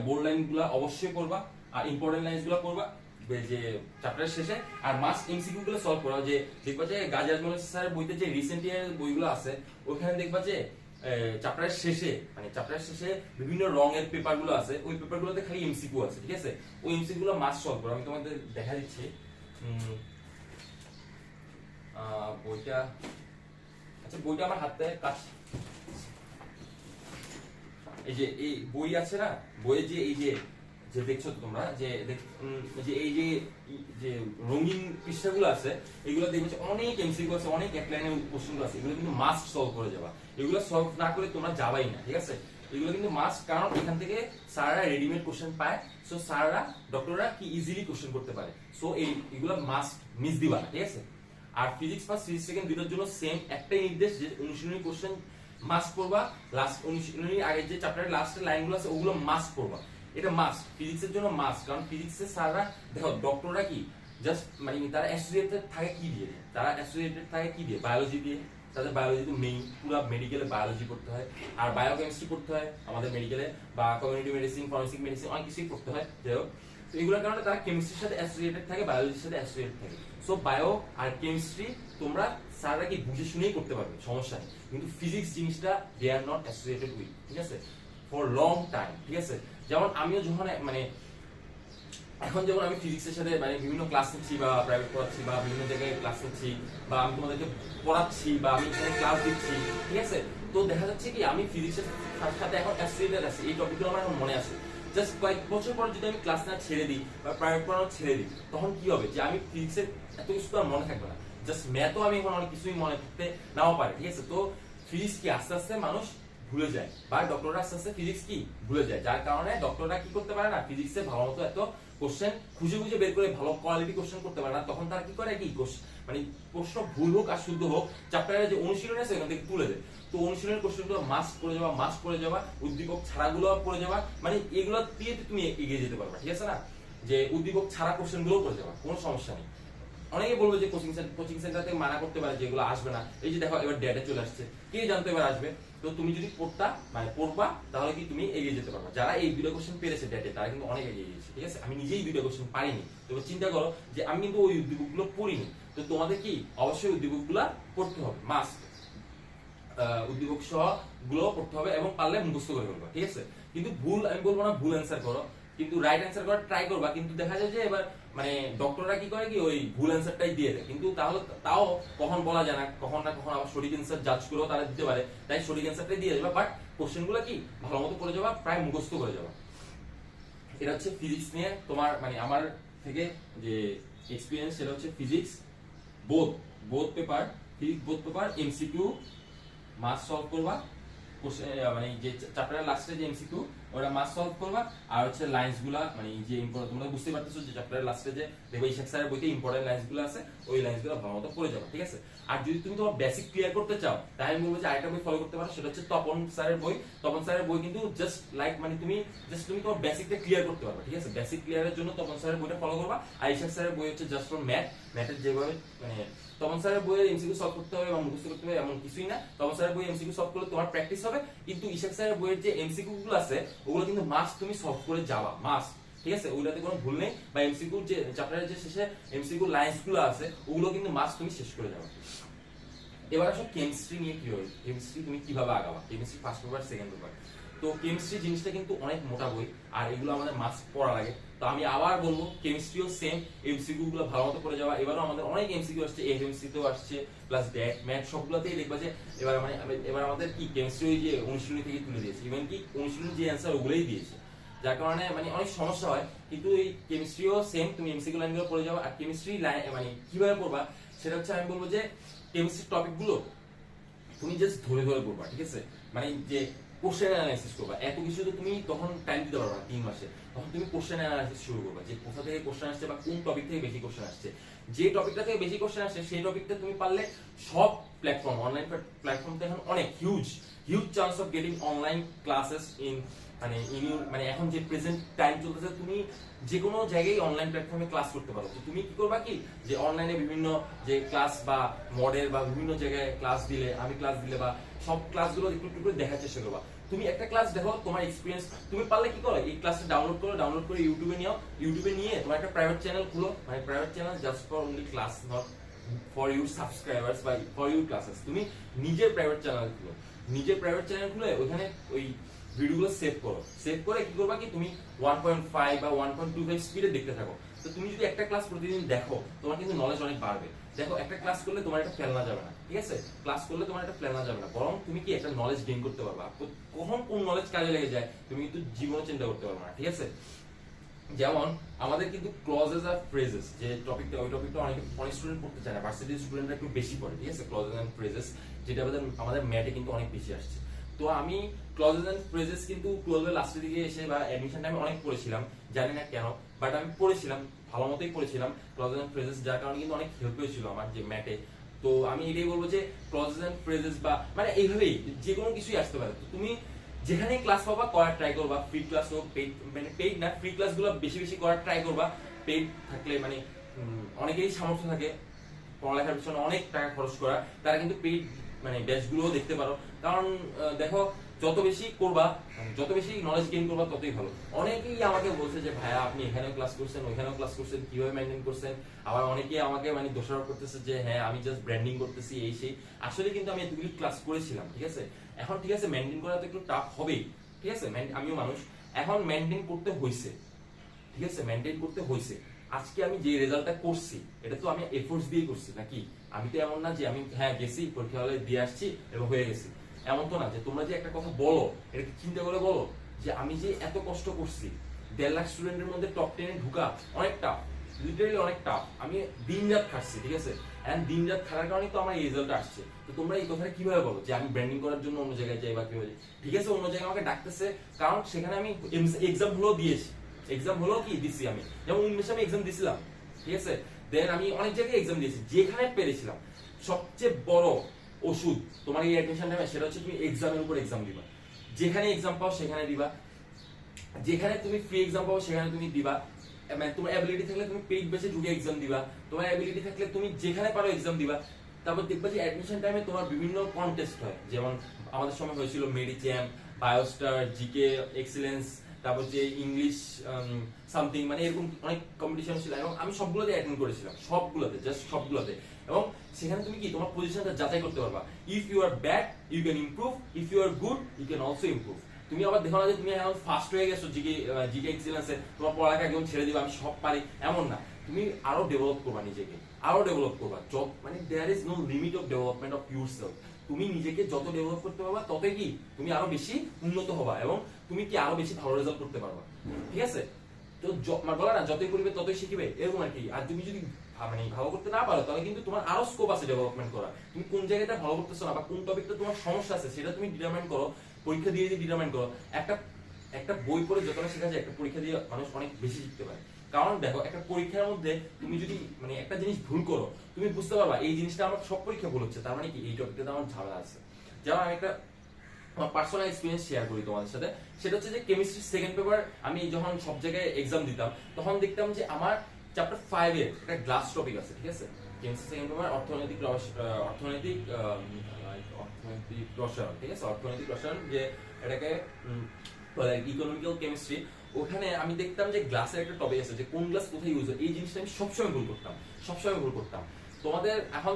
বোল্ড লাইন গুলা অবশ্যই পড়বা, আর ইম্পর্টেন্ট লাইন্স গুলো পড়বা যে চ্যাপ্টারের শেষে। আর মাস্ট এমসিকিউ গুলো সলভ করা, যে দেখবা যে গাজী আজমল স্যারের বইতে যে রিসেন্ট ইয়ার বইগুলো আছে ওখানে দেখবা যে চ্যাপ্টারের শেষে, মানে চ্যাপ্টারের শেষে বিভিন্ন রঙের পেপার গুলো আছে, ওই পেপার গুলোতে খালি এমসিকিউ আছে, ঠিক আছে। ওই এমসিকিউ গুলো মাস্ট সলভ করো। আমি তোমাদের দেখা দিচ্ছি বইটা, আচ্ছা বইটা আমার হাতে কাছে, এই যে এই বই আছে না, বইয়ে যে এই যে যে দেখছো তোমরা যে এই যে রঙিন পৃষ্ঠাগুলো আছে, এগুলো দেখবে অনেক এমসিকিউ আছে, অনেক এক লাইনের কোশ্চেন আছে। এগুলো কিন্তু মাস্ট সলভ করে যাবা, এগুলো সলভ না করে তোমরা যাবাই না, ঠিক আছে। এগুলো কিন্তু মাস্ট, কারণ এখান থেকে স্যাররা রেডিমেড কোশ্চেন পায়। সো স্যাররা ডক্টররা কি ইজিলি কোশ্চেন করতে পারে। সো এগুলো মাস্ট মিস দিবা না, ঠিক আছে। আর ফিজিক্স ফার্স্ট ফিজিক্স সেকেন্ড দুটোর জন্য সেম একটাই নির্দেশ, যে অনুশীলনী কোশ্চেন মাস্ট পড়বা। লাস্ট অনুশীলনী আগে যে চ্যাপ্টারের লাস্টের লাইনগুলো আছে ওগুলো মাস্ট পড়বা, এটা মাস্ট ফিজিক্সের জন্য মাস্ট। কারণ ফিজিক্সের স্যাররা দেখো, ডক্টররা কি জাস্ট মানে তারা অ্যাসোসিয়েটেড থাকে কি দিয়ে, তারা অ্যাসোসিয়েটেড থাকে কি দিয়ে, বায়োলজি দিয়ে। তাদের বায়োলজি তো মেইন, পুরো মেডিকেলে বায়োলজি পড়তে হয়, আর বায়োকেমিস্ট্রি পড়তে হয় আমাদের মেডিকেলে, বা কমিউনিটি মেডিসিন, ফরেনসিক মেডিসিন অনেক কিছুই পড়তে হয়, যাই হোক। তো এগুলোর কারণে তারা কেমিস্ট্রির সাথে অ্যাসোসিয়েটেড থাকে, বায়োলজির সাথে অ্যাসোসিয়েটেড থাকে। সো বায়ো আর কেমিস্ট্রি তোমরা স্যাররা কি বুঝে শুনেই করতে পারবে, সমস্যা নেই। কিন্তু ফিজিক্স জিনিসটা দে আর নট অ্যাসোসিয়েটেড উইথ, ঠিক আছে, ফর লং টাইম, ঠিক আছে। যেমন আমিও যখন মানে এখন যেমন আমি ফিজিক্সের সাথে মানে বিভিন্ন ক্লাস নিচ্ছি বা প্রাইভেট পড়াচ্ছি বা বিভিন্ন জায়গায় ক্লাস নিচ্ছি বা আমি তোমাদেরকে পড়াচ্ছি বা আমি এখানে ক্লাস দিচ্ছি, ঠিক আছে। তো দেখা যাচ্ছে কি আমি ফিজিক্সের সাথে এখন অ্যাসোসিয়েটেড আছি, এই টপিকগুলো আমার এখন মনে আছে। জাস্ট কয়েক বছর পর যদি আমি ক্লাস না ছেড়ে দিই বা প্রাইভেট পড়ানো ছেড়ে দিই, তখন কি হবে যে আমি ফিজিক্সের এত কিছু তো আর মনে থাকবে না। জাস্ট ম্যাথও আমি এখন অনেক কিছুই মনে থাকতে নাও পারে, ঠিক আছে। তো ফিজিক্স কি আস্তে আস্তে মানুষ ভুলে যায় বা ডক্টররা আস্তে আস্তে ফিজিক্স কি ভুলে যায়, যার কারণে ডক্টররা কি করতে পারে না, ফিজিক্সে ভালো মতো এত কোশ্চেন খুঁজে খুঁজে বের করে ভালো কোয়ালিটি কোশ্চেন করতে পারে না। তখন তারা কি করে কি মানে প্রশ্ন ভুল হোক আর শুদ্ধ হোক, চ্যাপ্টারে যে অনুশীলন আছে ওখান থেকে তুলে দেয়। তো অনুশীলনের কোশ্চেনগুলো মাস্ক করে যাওয়া, উদ্দীপক ছাড়াগুলো করে যাওয়া, মানে এগুলো দিয়ে তুমি এগিয়ে যেতে পারবে, ঠিক আছে না। যে উদ্দীপক ছাড়া কোশ্চেনগুলো করে যাওয়া, কোনো সমস্যা নেই। অনেকে বলবে যে কোচিং সেন্টার থেকে মানা করতে পারে যেগুলো আসবে না। এই যে দেখো এবার ডেটে চলে আসছে, কে জানতো এবার আসবে। তো তুমি যদি পড়বা তাহলে কি তুমি এগিয়ে যেতে পারবা। যারা এই দুটো কোশ্চেন পেরেছে ডেটে তারা কিন্তু অনেক এগিয়ে গিয়েছে, ঠিক আছে। আমি নিজেই দুটো কোশ্চেন পারিনি, তবে চিন্তা করো যে আমি কিন্তু ওই উদ্দীপকগুলো পড়িনি। তো তোমাদের কি অবশ্যই উদ্দীপকগুলো পড়তে হবে, মাস্ট উদ্দীপক সহ গুলো পড়তে হবে এবং পারলে মুখস্থ করে ফেলবা, ঠিক আছে। কিন্তু ভুল আমি বলবো না ভুল অ্যান্সার করো, কিন্তু রাইট অ্যান্সার করার ট্রাই করবা। কিন্তু দেখা যায় যে এবার মানে ডক্টররা কি করে কি ওই ভুল অ্যান্সারটাই দিয়ে দেয়, কিন্তু তাহলে তাও কখন বলা যায় না, কখন না কখন আবার সঠিক অ্যান্সার জাজ করেও তারা দিতে পারে, তাই সঠিক অ্যান্সারটাই দিয়ে যাবে। বাট কোশ্চেনগুলো কি ভালো মতো করে যাবা, প্রায় মুখস্থ করে যাবা। এটা হচ্ছে ফিজিক্স নিয়ে তোমার মানে আমার থেকে যে এক্সপিরিয়েন্স, সেটা হচ্ছে physics both paper, physics both paper MCQ must solve করবা, মানে যে চ্যাপ্টারের লাস্টে যে এমসিকিউ ওটা মাস্ট সলভ করবা। আর হচ্ছে লাইনস গুলা মানে যে ইম্পর্টেন্ট, তোমরা বুঝতে পারতেছো যে চ্যাপ্টারের লাস্টে যে দেখবে ইশাক স্যারের বইতে ইম্পর্টেন্ট লাইনস গুলো আছে, ওই লাইনস গুলো ভালো মতো পড়ে যাবে, ঠিক আছে। আর যদি তুমি তোমার বেসিক ক্লিয়ার করতে চাও তাহলে আমি বলবো যে আরেকটা বই ফলো করতে পারো, সেটা হচ্ছে তপন স্যারের বই। তপন স্যারের বই কিন্তু জাস্ট লাইক মানে তুমি তোমার বেসিকটা ক্লিয়ার করতে পারবে, ঠিক আছে। বেসিক ক্লিয়ারের জন্য তপন স্যারের বইটা ফলো করবা। আর ইশাক স্যারের বই হচ্ছে জাস্ট ফর ম্যাথের যেভাবে মানে তপন স্যারের বইয়ে এমসিকিউ সলভ করতে হবে এবং মুখস্থ করতে হবে এমন কিছুই না। তপন স্যারের বই এমসিকিউ সলভ করলে তোমার প্র্যাকটিস হবে, কিন্তু ইশাক স্যারের বইয়ের যে এমসিকিউ গুলো আছে ওগুলো কিন্তু মাস্ট তুমি সলভ করে যাওয়া, মাস্ট, ঠিক আছে। ওগুলোতে কোনো ভুল নেই। বা এমসিকিউ যে চ্যাপ্টারের যে শেষে এমসিকিউ লাইনস গুলো আছে ওগুলো কিন্তু মাস্ট তুমি শেষ করে যাওয়া। এবার আসো কেমিস্ট্রি নিয়ে কি হবে, কেমিস্ট্রি তুমি কিভাবে আগাবা, chemistry first paper second paper. তো কেমিস্ট্রি জিনিসটা কিন্তু অনেক মোটা বই আর এগুলো আমাদের মাস্ট পড়া লাগে। তো আমি আবার বলবো কেমিস্ট্রিও সেম, এমসিকিউ গুলো ভালো মতো করে যাওয়া। এবারও আমাদের অনেক এমসিকিউ আসছে, এফএমসি তেও আসছে, প্লাস ড্যাট ম্যাথ সবগুলোতেই দেখবা যে এবার আমাদের কি কেমিস্ট্রি ওই যে অনুশীলনী থেকে তুলে দিয়েছে, ইভেন কি অনুশীলনী যে অ্যান্সার ওগুলোই দিয়েছে, যার কারণে মানে অনেক সমস্যা হয়। কিন্তু এই কেমিস্ট্রিও সেম, তুমি এমসিকিউ লাইনগুলো পড়ে যাওয়া। আর কেমিস্ট্রি মানে কিভাবে পড়বা সেটা হচ্ছে আমি বলবো যে কেমিস্ট্রি টপিক গুলো তুমি জাস্ট ধরে পড়বা, ঠিক আছে। মানে যে কোশ্চেন অ্যানালাইসিস করবা, এত কিছু তো তুমি তখন টাইম দিতে পারবা না 3 মাসে। তখন তুমি কোশ্চেন অ্যানালাইসিস শুরু করবা, যে কোথা থেকে কোশ্চেন আসছে বা কোন টপিক থেকে বেশি কোশ্চেন আসছে। যে টপিকটা থেকে বেশি কোশ্চেন আসছে সেই টপিকটা তুমি পারলে সব প্ল্যাটফর্ম, অনলাইন প্ল্যাটফর্ম তো এখন অনেক huge chance of getting online classes in মানে এখন যে প্রেজেন্ট টাইম চলতেছে, তুমি যে কোনো জায়গায় অনলাইন প্ল্যাটফর্মে ক্লাস করতে পারো। তো তুমি কি করবা কি যে অনলাইনে বিভিন্ন যে ক্লাস বা মডেল বা বিভিন্ন জায়গায় ক্লাস দিলে, আমি ক্লাস দিলে বা সব ক্লাসগুলো একটু একটু করে দেখার চেষ্টা করবা। তুমি একটা ক্লাস দেখো, তোমার এক্সপিরিয়েন্স তুমি পারলে কি করো এই ক্লাসটা ডাউনলোড করে ইউটিউবে নিয়ে তোমার একটা প্রাইভেট চ্যানেল খুলো, মানে private channel just for only class, not for your subscribers বা ফর ইউর ক্লাসেস। তুমি নিজের প্রাইভেট চ্যানেল খুলে ওখানে ওই ভিডিওগুলো সেভ করে কি করবা কি তুমি 1.5 বা 1.25 স্পিডে দেখতে থাকো। তো তুমি যদি একটা ক্লাস প্রতিদিন দেখো তোমার কিন্তু নলেজ অনেক বাড়বে। দেখো একটা ক্লাস করলে তোমার একটা ফেলনা যাবে না, ঠিক আছে। ক্লাস করলে তোমার একটা ফেলনা যাবে না, বরং তুমি কি একটা নলেজ গেইন করতে পারবা। কখন কোন নলেজ কাজে লেগে যায় তুমি কিন্তু জীবনে চিন্তা করতে পারবে না, ঠিক আছে। যেমন আমাদের কিন্তু ক্লজেস আর ফ্রেজেস যে টপিকটা, ওই টপিকটা অনেক স্টুডেন্ট পড়তে চায় না, ভার্সিটি স্টুডেন্টরা একটু বেশি পড়ে, ঠিক আছে। ক্লজেস এন্ড ফ্রেজেস যেটা আমাদের ম্যাথে কিন্তু অনেক বেশি আসছে। তো আমি ক্লজেস এন্ড ফ্রেজেস কিন্তু 12 এর লাস্টের দিকে এসে বা অ্যাডমিশন টাইমে অনেক পড়েছিলাম, জানি না কেন, বাট আমি পড়েছিলাম, ভালো মতোই পড়েছিলাম ক্লজেস এন্ড ফ্রেজেস, যার কারণে কিন্তু অনেক হেল্প হয়েছিল আমার যে ম্যাথে। তো আমি এটাই বলবো যে ক্লজেস এন্ড ফ্রেজেস বা মানে এইভাবেই যে কোনো কিছুই আসতে পারে। তো তুমি যেখানে ক্লাস পাবা করার ট্রাই করবা, ফ্রি ক্লাস হোক, পেইড না, ফ্রি ক্লাসগুলো বেশি করার ট্রাই করবা। পেইড থাকলে মানে অনেকেরই সামর্থ্য থাকে পড়ালেখার পিছনে অনেক টাকা খরচ করা, তারা কিন্তু পেইড মানে ব্যাচগুলো দেখতে পারো। কারণ দেখো যত বেশি করবা, যত বেশি নলেজ গেইন করবা ততই ভালো। অনেকেই আমাকে বলছে যে ভাইয়া আপনি এখানেও ক্লাস করছেন ওইখানেও ক্লাস করছেন, কিভাবে মেনটেন করছেন। আবার অনেকেই আমাকে মানে দোষারোপ করতেছে যে হ্যাঁ আমি জাস্ট ব্র্যান্ডিং করতেছি এই সেই। আসলে কিন্তু আমি এতগুলি ক্লাস করেছিলাম, ঠিক আছে। এখন ঠিক আছে মেনটেন করা তো একটু টাফ হবেই, ঠিক আছে, আমিও মানুষ, এখন মেনটেন করতে হয়েছে, ঠিক আছে, মেনটেন করতে হয়েছে। আজকে আমি যে রেজাল্টটা করছি এটা তো আমি এফোর্টস দিয়ে করছি নাকি। আমি তো এমন না যে আমি হ্যাঁ গেছি পরীক্ষা হলে দিয়ে আসছি এবং হয়ে গেছি, এমন তো না। যে তোমরা যে একটা কথা বলো এটা চিন্তা করে বলো যে আমি যে এত কষ্ট করছি, 1.5 লাখ স্টুডেন্টের মধ্যে টপ 10-এ ঢুকা অনেক টাফ, লিটারালি অনেক টাফ। আমি দিন রাত খাটছি, ঠিক আছে, এন্ড দিন রাত খাটার কারণে তো আমার এই রেজাল্টটা আসছে। তো তোমরা এই কথাটা কিভাবে বলো যে আমি ব্র্যান্ডিং করার জন্য অন্য জায়গায় যাই বা কিভাবে, ঠিক আছে, অন্য জায়গায় আমাকে ডাকতেছে কারণ সেখানে আমি এক্সাম হলো দিয়েছি, এক্সাম হলো কি দিছি আমি, যেমন উন্মেষে আমি এক্সাম দিছিলাম, ঠিক আছে। দেন আমি অনেক জায়গায় এক্সাম দিয়েছি যেখানে পেরেছিলাম। সবচেয়ে বড় ওষুধ তোমার এই অ্যাডমিশন টাইমে সেটা হচ্ছে তুমি এক্সামের উপর এক্সাম দিবা। যেখানে এক্সাম পাও সেখানে দিবা, যেখানে তুমি ফ্রি এক্সাম পাও সেখানে তুমি দিবা। মানে তোমার অ্যাবিলিটি থাকলে তুমি পেইড বেসে ঢুকে এক্সাম দিবা, তোমার অ্যাবিলিটি থাকলে তুমি যেখানে পারো এক্সাম দিবা। তারপর দেখবা যে অ্যাডমিশন টাইমে তোমার বিভিন্ন কন্টেস্ট হয়, যেমন আমাদের সময় হয়েছিল মেডিচ্যাম্প, বায়োস্টার, জিকে এক্সিলেন্স, তারপর যে ইংলিশ সামথিং, মানে এরকম অনেক কম্পিটিশন ছিল এবং আমি সবগুলোতে অ্যাটেন্ড করেছিলাম, সবগুলোতে, জাস্ট সবগুলোতে। এবং সেখানে তুমি কি তোমার পজিশনটা যাচাই করতে পারবা। If you are bad you can improve, if you are good you can also improve. তুমি আবার দেখো না যে তুমি এখন ফার্স্ট হয়ে গেছো জিকে এক্সিলেন্সে, তোমার পড়ালেখা একদম ছেড়ে দিবা আমি সব পারি, এমন না। তুমি আরো ডেভেলপ করবা নিজেকে, আরো ডেভেলপ করবা। মানে there is no limit of development of yourself. তুমি নিজেকে যত ডেভেলপ করতে পারবা ততই কি তুমি আরো বেশি উন্নত হবা এবং তুমি কি আরো বেশি ভালো রেজাল্ট করতে পারবা, ঠিক আছে। তো বলা না যতই করবে ততই শিখবে, এরকম আর কি। আর তুমি যদি মানে ভালো করতে না পারো তাহলে কিন্তু তোমার আরো স্কোপ আছে ডেভেলপমেন্ট করা। তুমি কোন জায়গাটা ভালো করতেছো না বা কোন টপিকটা তোমার সমস্যা আছে সেটা তুমি ডিটারমাইন করো, পরীক্ষা দিয়ে ডিটারমাইন করো। একটা বই পড়ে যতটা শেখা যায় একটা পরীক্ষা দিয়ে মানুষ অনেক বেশি শিখতে পারে। কারণ দেখো একটা পরীক্ষার মধ্যে তুমি যদি মানে একটা জিনিস ভুল করো তুমি বুঝতে পারবা এই জিনিসটা আমার সব পরীক্ষা ভুল হচ্ছে, তার মানে কি এই টপিকটাতে আমার ঝামেলা আছে। যেমন আমি একটা আমার পার্সোনাল এক্সপিরিয়েন্স শেয়ার করি তোমাদের সাথে। সেটা হচ্ছে যে কেমিস্ট্রি সেকেন্ড পেপার আমি যখন সব জায়গায় এক্সাম দিতাম তখন দেখতাম যে আমার চ্যাপ্টার 5 এর একটা গ্লাস টপিক আছে, ঠিক আছে। কেমিস্ট্রি সেকেন্ড পেপার অর্থনৈতিক রসায়ন, ঠিক আছে, অর্থনৈতিক রসায়ন, যে এটাকে ইকোনমিক্যাল কেমিস্ট্রি। ওখানে আমি দেখতাম যে গ্লাসের একটা টপিক আছে যে কোন গ্লাস কোথায় ইউজ হয়, এই জিনিসটা আমি সবসময় ভুল করতাম। তোমাদের এখন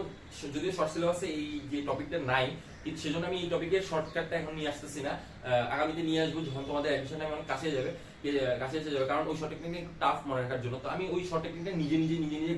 যদিও শর্ট সিলেবাসে এই যে টপিকটা নাই, কিন্তু সেজন্য আমি এই টপিকের শর্টকাটটা এখন নিয়ে আসতেছি না, আগামীতে নিয়ে আসবো যখন তোমাদের অ্যাডমিশন টাইম অনেক কাছে এসে যাবে। কারণ ওই শর্ট টেকনিকটা একটু টাফ মনে রাখার জন্য, তো আমি ওই শর্ট টেকনিকটা নিজে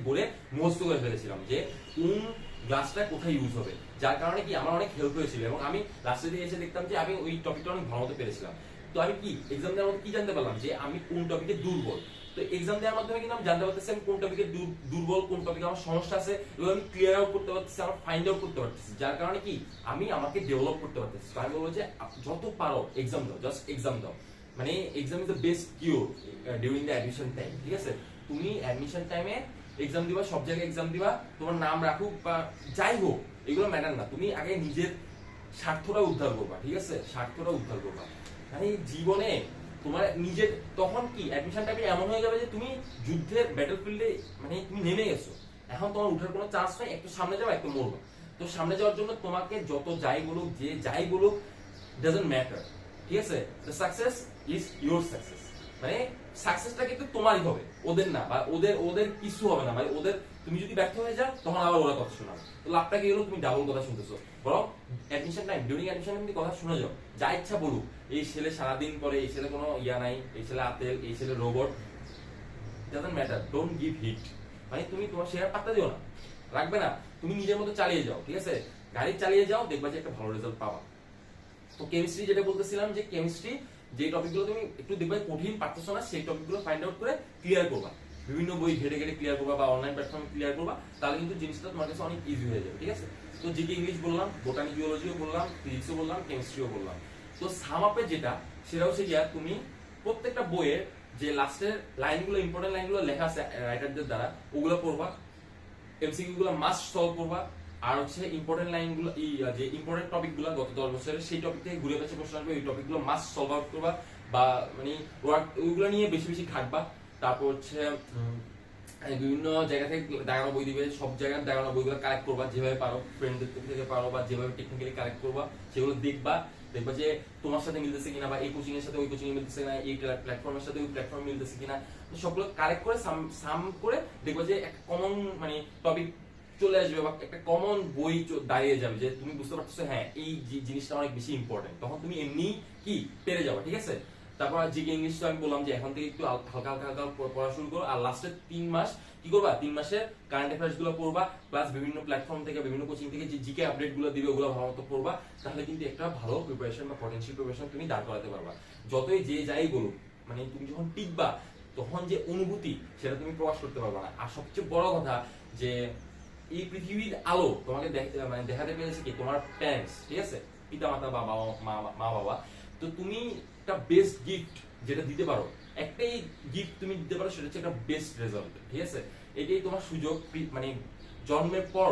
বলে মুখস্থ করে ফেলেছিলাম যে কোন গ্লাসটা কোথায় ইউজ হবে, যার কারণে কি আমার অনেক হেল্প হয়েছিল এবং আমি লাস্টে দিয়ে এসে দেখতাম যে আমি ওই টপিকটা অনেক ভালো মতো পেরেছিলাম। তো আমি কি এক্সাম দেওয়ার মধ্যে কি জানতে পারলাম যে আমি কোন টপিকে দুর্বল। তো এক্সাম দেওয়ার মাধ্যমে কিন্তু আমি জানতে পারতেছি আমি কোন টপিকে দুর্বল, কোন টপিকে আমার সমস্যা আছে, এগুলো আমি ক্লিয়ার আউট করতে পারতেছি, আমার ফাইন্ড আউট করতে পারতেছি, যার কারণে কি আমি আমাকে ডেভেলপ করতে পারতেছি। তো আমি বলবো যে যত পারো এক্সাম দাও, জাস্ট এক্সাম দাও। মানে exam is the best cure during the admission time, ঠিক আছে। তুমি অ্যাডমিশন টাইমে এক্সাম দিবা, সব জায়গায় এক্সাম দিবা, তোমার নাম রাখুক বা যাই হোক এগুলো ম্যাটার না। তুমি আগে নিজের স্বার্থটা উদ্ধার করবা, ঠিক আছে, স্বার্থটা উদ্ধার করবা। মানে জীবনে তোমার নিজের তখন কি অ্যাডমিশন টাইমে এমন হয়ে যাবে যে তুমি যুদ্ধের ব্যাটল ফিল্ডে মানে তুমি নেমে গেছো, এখন তোমার উঠার কোনো চান্স নাই, একটু সামনে যাও একটু মরবা। তো সামনে যাওয়ার জন্য তোমাকে যত যাই বলুক যে যাই বলুক ডাজন্ট ম্যাটার, ঠিক আছে। The success is your success, মানে সাকসেসটা কিন্তু তোমারই হবে, ওদের না, বা ওদের কিছু হবে না। মানে ওদের তুমি যদি ব্যর্থ হয়ে যাও তখন আবার ওরা কথা শোনাবে, তো লাভটা কি হলো, তুমি ডাবল কথা শুনতেছো। বরং admission time during admission time কথা শুনে যাও, যা ইচ্ছা বলুক, এই ছেলে সারাদিন পরে, এই ছেলে কোনো ইয়া নাই, এই ছেলে আতেল, এই ছেলে robot, doesn't matter, don't give hit. মানে তুমি তোমার শেয়ার পাত্তা দিও না, রাখবে না, তুমি নিজের মতো চালিয়ে যাও, ঠিক আছে, গাড়ি চালিয়ে যাও, দেখবা যে একটা ভালো রেজাল্ট পাবা। তো কেমিস্ট্রি যেটা বলতেছিলাম যে কেমিস্ট্রি যে টপিকগুলো তুমি একটু দেখবে কঠিন পারতেছো না সেই টপিকগুলো ফাইন্ড আউট করে ক্লিয়ার করবা, বিভিন্ন বই ঘেটে ক্লিয়ার করবা বা অনলাইন প্ল্যাটফর্মে ক্লিয়ার করবা, তাহলে কিন্তু জিনিসটা তোমার কাছে অনেক ইজি হয়ে যাবে, ঠিক আছে। তো জিকে ইংলিশ বললাম, বোটানি জিওলজিও বললাম, ফিজিক্সও বললাম, কেমিস্ট্রিও বললাম। তো সাম আপে যেটা সেটা হচ্ছে গিয়া তুমি প্রত্যেকটা বইয়ের যে লাস্টের লাইনগুলো, ইম্পর্টেন্ট লাইনগুলো লেখা আছে রাইটারদের দ্বারা, ওগুলো পড়বা, এমসিকিউ গুলো মাস্ট সলভ করবা। আর হচ্ছে ইম্পর্টেন্ট লাইনগুলো যে ইম্পর্টেন্ট টপিকগুলো গত 10 বছরের সেই টপিক থেকে ঘুরে পেছে প্রশ্ন আসবে, ওই টপিকগুলো মাস্ট সলভ আউট করবা বা মানে ওইগুলো নিয়ে বেশি খাটবা। তারপর হচ্ছে বিভিন্ন জায়গা থেকে দাগানো বই দিবে, সব জায়গায় দাগানো বইগুলো কালেক্ট করবা যেভাবে পারো, ফ্রেন্ডদের থেকে পারো বা যেভাবে টেকনিক্যালি কালেক্ট করবা সেগুলো দেখবা, দেখবা যে তোমার সাথে মিলতেছে কিনা বা এই কোচিং এর সাথে ওই কোচিং এ মিলতেছে কিনা, এই প্ল্যাটফর্মের সাথে ওই প্ল্যাটফর্মে মিলতেছে কিনা। তো সবগুলো কালেক্ট করে সাম করে দেখবা যে একটা কমন মানে টপিক চলে আসবে বা একটা কমন বই দাঁড়িয়ে যাবে, যে তুমি বুঝতে পারছো হ্যাঁ এই জিনিসটা অনেক বেশি ইম্পর্টেন্ট, তখন তুমি এমনি কি পেরে যাবে, ঠিক আছে। তারপর জিকে ইংলিশ তো আমি বললাম যে এখন থেকে একটু হালকা হালকা হালকা পড়া শুরু করো, আর লাস্টের 3 মাস কি করবা, 3 মাসের কারেন্ট অ্যাফেয়ার্স গুলো পড়বা, প্লাস বিভিন্ন প্ল্যাটফর্ম থেকে বিভিন্ন কোচিং থেকে যে জিকে আপডেট গুলো দিবে ওগুলো ভালো মতো পড়বা, তাহলে কিন্তু একটা ভালো প্রিপারেশন বা পটেনশিয়াল প্রিপারেশন তুমি দাঁড় করাতে পারবা। যতই যে যাই বলুক, মানে তুমি যখন টিকবা তখন যে অনুভূতি সেটা তুমি প্রকাশ করতে পারবা না। আর সবচেয়ে বড় কথা যে এই পৃথিবীর আলো তোমাকে মানে দেখাতে পেরেছে কি তোমার প্যারেন্টস, ঠিক আছে, পিতা মাতা, বাবা মা বাবা। তো তুমি একটা বেস্ট গিফট যেটা দিতে পারো, একটাই গিফট তুমি দিতে পারো, সেটা হচ্ছে একটা বেস্ট রেজাল্ট, ঠিক আছে। এটাই তোমার সুযোগ, মানে জন্মের পর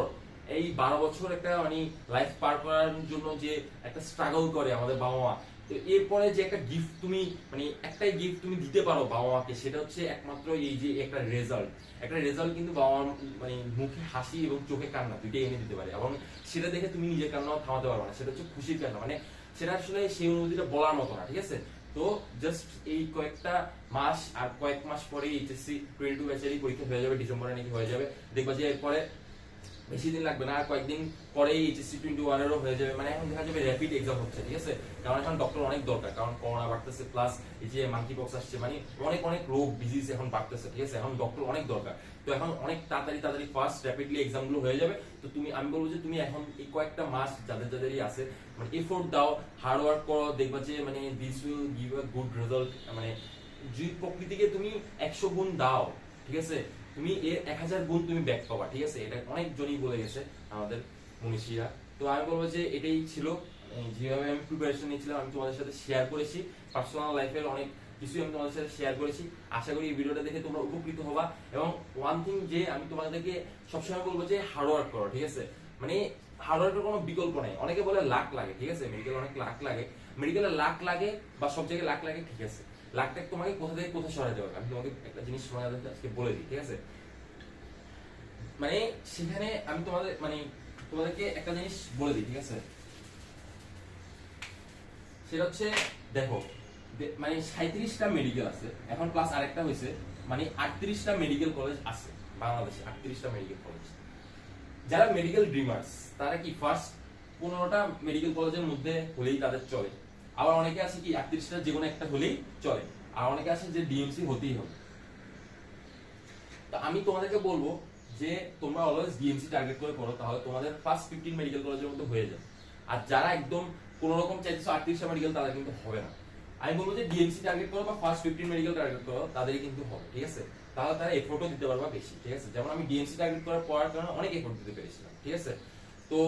এই 12 বছর একটা মানে লাইফ পার করার জন্য যে একটা স্ট্রাগল করে আমাদের বাবা মা, তো এরপরে যে একটা গিফট তুমি মানে একটাই গিফট তুমি দিতে পারো বাবা মাকে, সেটা হচ্ছে একমাত্র এই যে একটা রেজাল্ট। একটা রেজাল্ট কিন্তু বাবা মার মানে মুখে হাসি এবং চোখে কান্না দুইটাই এনে দিতে পারে, এবং সেটা দেখে তুমি নিজের কান্নাও থামাতে পারবে না, সেটা হচ্ছে খুশির কান্না, মানে সেটা আসলে সেই অনুভূতিটা বলার মতো না, ঠিক আছে। তো জাস্ট এই কয়েকটা মাস আর কয়েক মাস পরে এইচএসসি 22 ব্যাচেরই পরীক্ষা হয়ে যাবে, ডিসেম্বরে নাকি হয়ে যাবে, দেখবা যে এরপরে বেশি দিন লাগবে না, আর কয়েকদিন পরেই এইচএসসি 21 এরও হয়ে যাবে। মানে এখন দেখা যাবে র্যাপিড এক্সাম হচ্ছে, ঠিক আছে, কারণ এখন ডক্টর অনেক দরকার, কারণ করোনা বাড়তেছে, প্লাস এই যে মাঙ্কি পক্স আসছে, মানে অনেক অনেক রোগ ডিজিজ এখন বাড়তেছে, ঠিক আছে, এখন ডক্টর অনেক দরকার। তো এখন অনেক তাড়াতাড়ি ফাস্ট র্যাপিডলি এক্সাম গুলো হয়ে যাবে। তো তুমি, আমি বলবো যে তুমি এখন এই কয়েকটা মাস যাদেরই আছে মানে এফোর্ট দাও, হার্ড ওয়ার্ক করো, দেখবা যে মানে this will give a good result. মানে যদি প্রকৃতিকে তুমি 100 গুণ দাও, ঠিক আছে, তুমি এর 1000 গুণ তুমি ব্যাক পাবা, ঠিক আছে, এটা অনেক জনই বলে গেছে আমাদের মনীষীরা। তো আমি বলবো যে এটাই ছিল, যেভাবে আমি প্রিপারেশন নিয়েছিলাম আমি তোমাদের সাথে শেয়ার করেছি, পার্সোনাল লাইফের অনেক কিছুই আমি তোমাদের সাথে শেয়ার করেছি। আশা করি এই ভিডিওটা দেখে তোমরা উপকৃত হবা। এবং ওয়ান থিং যে আমি তোমাদেরকে সবসময় বলবো যে হার্ড ওয়ার্ক করো, ঠিক আছে, মানে হার্ড ওয়ার্কের কোনো বিকল্প নেই। অনেকে বলে লাক লাগে, ঠিক আছে, মেডিকেল অনেক লাক লাগে, মেডিকেলে লাক লাগে বা সব জায়গায় লাক লাগে, ঠিক আছে, লাখটা তোমাকে কোথা থেকে কোথায় সরাতে হবে। আমি তোমাকে একটা জিনিস তোমাদেরকে আজকে বলে দিই, ঠিক আছে, মানে সেখানে আমি তোমাদেরকে একটা জিনিস বলে দিই, ঠিক আছে, সেটা হচ্ছে দেখো, মানে 37টা মেডিকেল আছে এখন, প্লাস আরেকটা হয়েছে, মানে 38টা মেডিকেল কলেজ আছে বাংলাদেশে, 38টা মেডিকেল কলেজ। যারা মেডিকেল ড্রিমার্স তারা কি ফার্স্ট 15টা মেডিকেল কলেজের মধ্যে হলেই তাদের চলে, আবার অনেকে আছে কি 38টা যে কোনো একটা হলেই চলে, আর অনেকে আছে যে ডিএমসি হতেই হবে। তো আমি তোমাদেরকে বলবো যে তোমরা অলওয়েজ ডিএমসি টার্গেট করে পড়ো, তাহলে তোমাদের ফার্স্ট 15 মেডিকেল কলেজের মধ্যে হয়ে যাবে। আর যারা একদম কোন রকম চাইছো 38টা মেডিকেল, তাদের কিন্তু হবে না। আমি বলবো যে ডিএমসি টার্গেট করো বা ফার্স্ট 15 মেডিকেল টার্গেট করো, তাদেরই কিন্তু হবে, ঠিক আছে, তাহলে তারা এফোর্টও দিতে পারবা বেশি, ঠিক আছে। যেমন আমি ডিএমসি টার্গেট করার পড়ার কারণে অনেক এফোর্ট দিতে পেরেছিলাম, ঠিক আছে। তো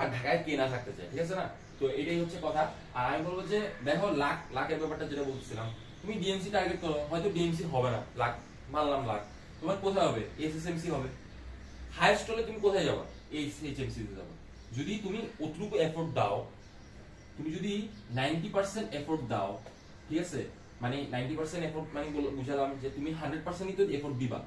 আর ঢাকায় কে না থাকতে চায়, ঠিক আছে না, তো এটাই হচ্ছে কথা। আর আমি বলবো যে দেখো লাখের ব্যাপারটা যেটা বলছিলাম, তুমি ডিএমসি টার্গেট করো, হয়তো ডিএমসি হবে না, লাখ মানলাম লাখ, তোমার কোথায় হবে, এসএসএমসি হবে, হাইয়েস্ট হলে তুমি কোথায় যাবা, এইচএমসি তে যাবা। যদি তুমি অতটুকু এফোর্ট দাও, তুমি যদি 90% এফোর্ট দাও, ঠিক আছে, মানে 90% এফোর্ট মানে বুঝালাম যে তুমি 100%ই তো এফোর্ট দিবা,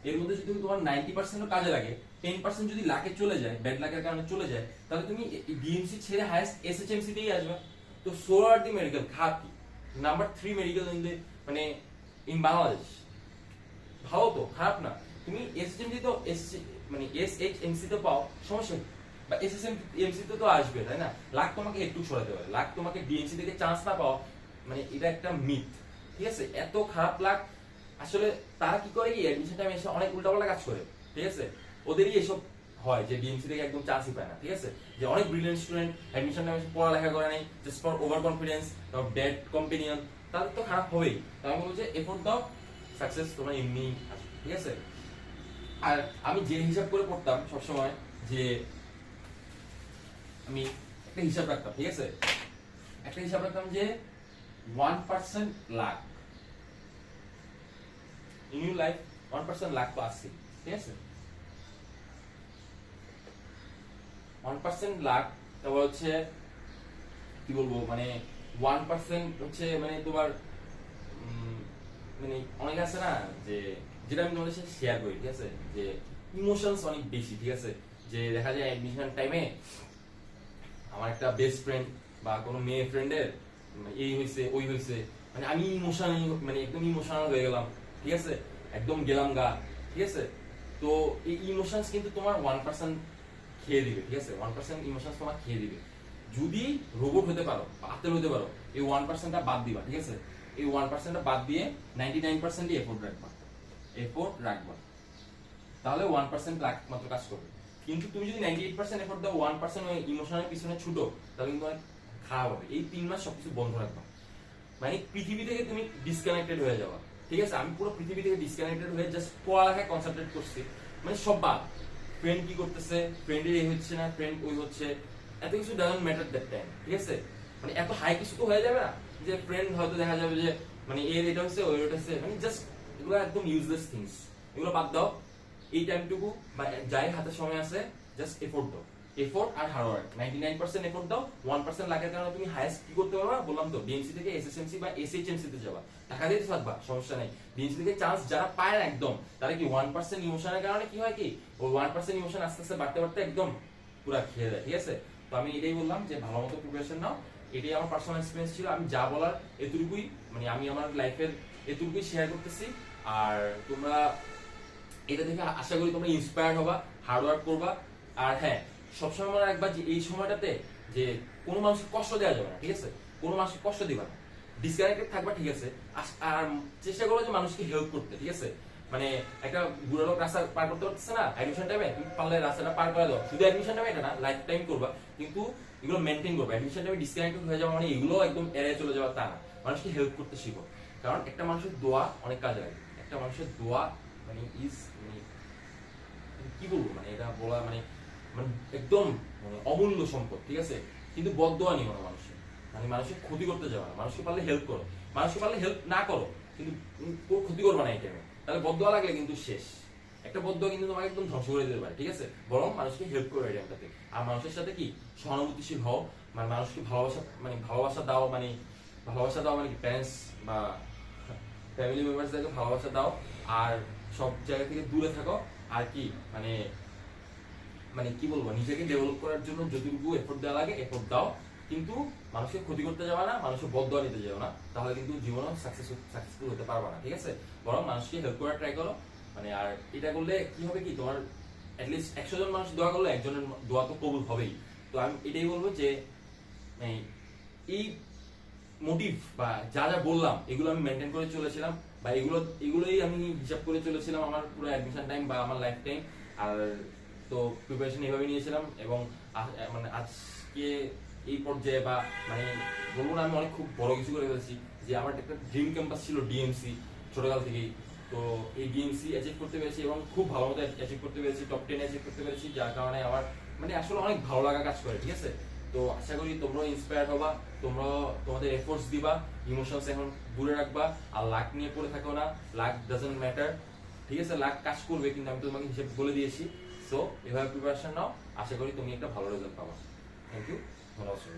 এর মধ্যে যদি তুমি তোমার 90% কাজে লাগে, 10% যদি লাখে চলে যায়, ব্যাড লাকের কারণে চলে যায়, তাহলে তুমি ডিএমসি ছেড়ে হাইয়েস্ট এসএইচএমসি তেই আসবে। তো সো আর দি মেডিকেল, খারাপ কি, নাম্বার 3 মেডিকেল ইন দ্য মানে ইন বাংলাদেশ, ভালো তো, খারাপ না। তুমি এসএইচএমসি তো মানে এসএইচএমসি তো পাও, সমস্যা নেই, বা এসএসএমসি তো আসবে, তাই না, লাখ তোমাকে একটু সরাতে পারে, লাখ তোমাকে ডিএমসি থেকে চান্স না পাও, মানে এটা একটা মিথ, ঠিক আছে। এত খারাপ লাখ আসলে তারা কি করে, কি অ্যাডমিশন টাইমে এসে অনেক উল্টাপাল্টা কাজ করে, ঠিক আছে, ওদেরই এসব হয় যে ডিএমসি থেকে একদম চান্সই পায় না, ঠিক আছে। যে অনেক ব্রিলিয়েন্ট স্টুডেন্ট অ্যাডমিশন টাইমে এসে পড়ালেখা করে নাই, জাস্ট ফর ওভার কনফিডেন্স বা ব্যাড কম্পেনিয়ন, তাদের তো খারাপ হবেই। তাই আমি বলবো যে এফোর্ট দাও, সাকসেস তোমার এমনি আসবে, ঠিক আছে। আর আমি যে হিসাব করে পড়তাম সবসময়, যে আমি একটা হিসাব রাখতাম, ঠিক আছে, একটা হিসাব রাখতাম যে 1% lakh in your life, 1% lakh তো আসছে, ঠিক আছে, 1% লাক, তারপর হচ্ছে কি বলবো, মানে 1% হচ্ছে মানে তোমার মানে অনেক আছে না যে যেটা আমি তোমাদের সাথে শেয়ার করি, ঠিক আছে, যে ইমোশনস অনেক বেশি, ঠিক আছে, যে দেখা যায় অ্যাডমিশন টাইমে আমার একটা বেস্ট ফ্রেন্ড বা কোনো মেয়ে ফ্রেন্ডের এই হয়েছে ওই হয়েছে, মানে আমি ইমোশনাল, মানে একদম ইমোশনাল হয়ে গেলাম, ঠিক আছে, একদম গেলাম গা, ঠিক আছে। তো এই ইমোশনস কিন্তু তোমার 1% খেয়ে দিবে, ঠিক আছে, 1% ইমোশনস তোমার খেয়ে দিবে। যদি রোবট হতে পারো, আতেল হতে পারো, এই 1%টা বাদ দিবা, ঠিক আছে, এই 1%টা বাদ দিয়ে 99%ই এফোর্ট রাখবা, এফোর্ট রাখবা, তাহলে 1% মাত্র কাজ করবে। কিন্তু তুমি যদি 98% এফোর্ট দাও, 1% ওই ইমোশনের পিছনে ছুটো, তাহলে কিন্তু অনেক খারাপ হবে। এই 3 মাস সবকিছু বন্ধ রাখবা, মানে পৃথিবী থেকে তুমি ডিসকানেক্টেড হয়ে যাওয়া, ঠিক আছে। আমি পুরো পৃথিবী থেকে ডিসকানেক্টেড হয়ে জাস্ট পড়ালেখায় কনসেন্ট্রেট করছি, মানে সব বাদ। ফ্রেন্ড কি করতেছে, ফ্রেন্ডের এই হচ্ছে না, ফ্রেন্ড ওই হচ্ছে, এত কিছু ডাজন্ট ম্যাটার দ্যাট টাইম, ঠিক আছে। মানে এত হাই কিছু তো হয়ে যাবে না যে ফ্রেন্ড হয়তো দেখা যাবে যে মানে এর এটা হচ্ছে ওর এটা হচ্ছে, মানে জাস্ট এগুলো একদম ইউজলেস থিংস, এগুলো বাদ দাও। এই টাইমটুকু বা যাই হাতে সময় আছে জাস্ট এফোর্ট দাও, এফোর্ট আর হার্ডওয়ার্ক। 99% এফোর্ট দাও, 1% লাগার কারণে তুমি হাইয়েস্ট কি করতে পারবা বললাম তো, ডিএমসি থেকে এসএসএমসি বা এসএইচএমসি তে যাবা, টাকা দিয়ে থাকবা, সমস্যা নাই। ডিএমসি থেকে চান্স যারা পায় না একদম, তারা কি 1% ইমোশনের কারণে কি হয় কি, ওই 1% ইমোশন আস্তে আস্তে বাড়তে বাড়তে একদম পুরা খেয়ে দেয়, ঠিক আছে। তো আমি এটাই বললাম যে ভালো মতো প্রিপারেশন নাও, এটাই আমার পার্সোনাল এক্সপিরিয়েন্স ছিল। আমি যা বলার এতটুকুই, মানে আমি আমার লাইফের এতটুকুই শেয়ার করতেছি। আর তোমরা এটা থেকে আশা করি তোমরা ইন্সপায়ার্ড হবা, হার্ড ওয়ার্ক করবা। আর হ্যাঁ, সবসময় মনে রাখবা যে এই সময়টাতে যে কোনো মানুষকে কষ্ট দেওয়া যাবে না, ঠিক আছে, কোনো মানুষকে কষ্ট দিবা না, ডিসকানেক্টেড থাকবা, ঠিক আছে। আর চেষ্টা করো যে মানুষকে হেল্প করতে, ঠিক আছে। মানে একটা বুড়ো লোক রাস্তা পার করতে পারতেছে না অ্যাডমিশন টাইমে, তুমি পারলে রাস্তাটা পার করে দাও। শুধু অ্যাডমিশন টাইমে এটা না, লাইফ টাইম করবা, কিন্তু এগুলো মেনটেন করবা। অ্যাডমিশন টাইমে ডিসকানেক্টেড হয়ে যাওয়া মানে এগুলো একদম এড়িয়ে চলে যাওয়া তা না, মানুষকে হেল্প করতে শিখো। কারণ একটা মানুষের দোয়া অনেক কাজে লাগে, একটা মানুষের দোয়া মানে মানে কি বলবো, মানে এটা বলা মানে মানে একদম মানে অমূল্য সম্পদ, ঠিক আছে। কিন্তু বদদোয়া নিও না মানুষের, মানে মানুষের ক্ষতি করতে যাওয়া না। মানুষকে পারলে হেল্প করো, মানুষকে পারলে হেল্প না করো, কিন্তু ক্ষতি করবা না এই টাইমে, তাহলে বদদোয়া লাগলে কিন্তু শেষ। একটা বদদোয়া কিন্তু তোমাকে একদম ধ্বংস করে দিতে পারে, ঠিক আছে। বরং মানুষকে হেল্প করো এই টাইমটাতে। আর মানুষের সাথে কি সহানুভূতিশীল হও, মানে মানুষকে ভালোবাসা, মানে ভালোবাসা দাও, মানে ভালোবাসা দাও মানে প্যারেন্টস বা ফ্যামিলি মেম্বারসদেরকে ভালোবাসা দাও। আর সব জায়গা থেকে দূরে থাকো। আর কি মানে মানে কি বলবো, নিজেকে ডেভেলপ করার জন্য যতটুকু এফোর্ট দেওয়া লাগে এফোর্ট দাও, কিন্তু মানুষকে ক্ষতি করতে যাওয়া না, মানুষের বদদোয়া নিতে যাও না, তাহলে কিন্তু জীবনে সাকসেসফুল হতে পারবা না, ঠিক আছে। বরং মানুষকে হেল্প করার ট্রাই করো। মানে আর এটা করলে কি হবে কি, তোমার অ্যাটলিস্ট 100 জন মানুষ দোয়া করলে একজনের দোয়া তো কবুল হবেই। তো আমি এটাই বলবো যে এই মোটিভ বা যা যা বললাম এগুলো আমি মেনটেন করে চলেছিলাম, বা এগুলোই আমি হিসাব করে চলেছিলাম আমার পুরো অ্যাডমিশন টাইম বা আমার লাইফ টাইম। আর তো প্রিপারেশন এইভাবে নিয়েছিলাম। এবং মানে আজকে এই পর্যায়ে বা মানে বলবো না, আমি অনেক খুব বড় কিছু করে ফেলেছি, যে আমার একটা ড্রিম ক্যাম্পাস ছিল ডিএমসি ছোটকাল থেকেই। তো এই ডিএমসি অ্যাচিভ করতে পেরেছি এবং খুব ভালো মতো অ্যাচিভ করতে পেরেছি, টপ 10 অ্যাচিভ করতে পেরেছি, যার কারণে আমার মানে আসলে অনেক ভালো লাগা কাজ করে, ঠিক আছে। তো আশা করি তোমরাও ইন্সপায়ার হবা, তোমরা তোমাদের এফোর্টস দিবা, ইমোশনস এখন দূরে রাখবা। আর লাক নিয়ে পড়ে থাকো না, লাক ডাজন্ট ম্যাটার, ঠিক আছে। লাক কাজ করবে, কিন্তু আমি তোমাকে হিসেব বলে দিয়েছি। সো এভাবে প্রিপারেশন নাও, আশা করি তুমি একটা ভালো রেজাল্ট পাবা। থ্যাংক ইউ, ভালো আছো।